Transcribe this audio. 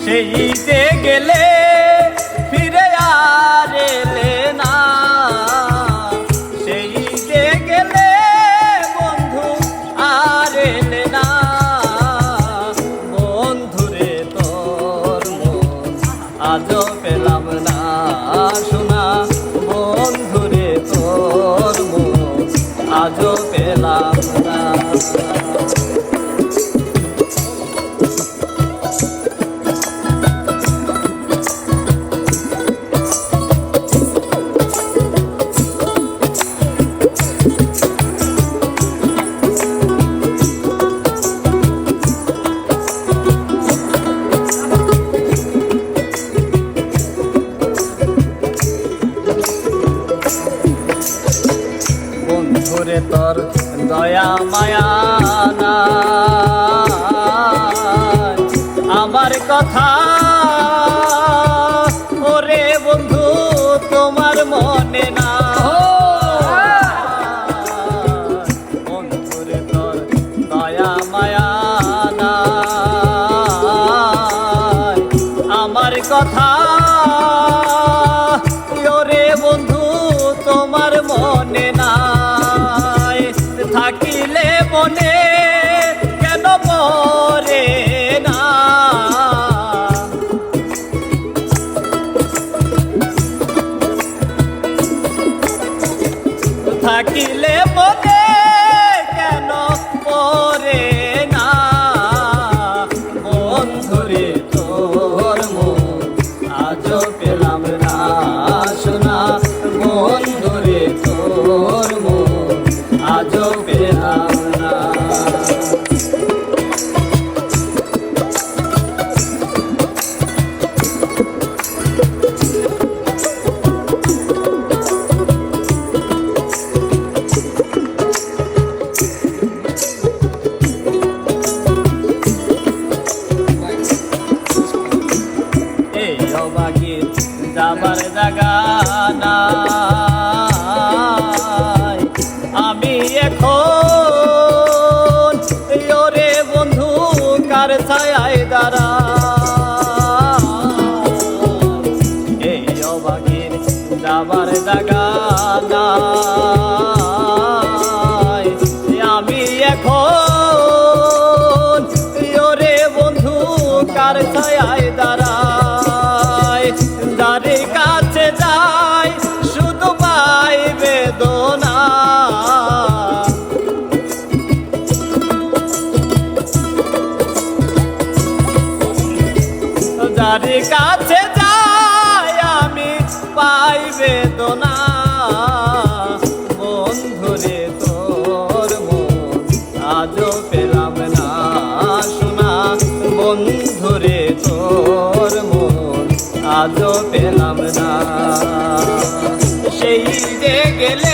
সেই যে গেলে ফিরে আর এলে না, সেই যে গেলে বন্ধু আর এলে না। বন্ধুরে তোর মন আজও পেলাম না শোনা, বন্ধুরে তোর মন আজও পেলাম না। বন্ধুরে তোর দয়া মায়া নাই আমার কথা, ওরে বন্ধু তোমার মনে না। বন্ধুরে তোর দয়া মায়া নাই আমার কথা, ওরে বন্ধু তোমার মনে না। থাকিলে মনে কেন পড়ে না, থাকিলে মনে কেন পড়ে না। বন্ধুরে তোর মন আজও পেলাম না শোনা, বন্ধুরে তোর মন আজও পেলাম না। এই অবাগির যাবার জায়গা নাই, আমি এখন ওরে বন্ধু কার ছায়ায় দাঁড়াই। এই অবাগির যাবার জায়গা নাই, আমি এখন ওরে বন্ধু কার ছায়ায় দাঁড়াই। যারে কাছে যাই শুধু পাই বেদনা, যারে কাছে যাই আমি পাই বেদনা। বন্ধুরে তোর মন আজও পেলাম না শোনা, বন্ধুরে তোর মন আজও পেলাম না। সেই যে গেলে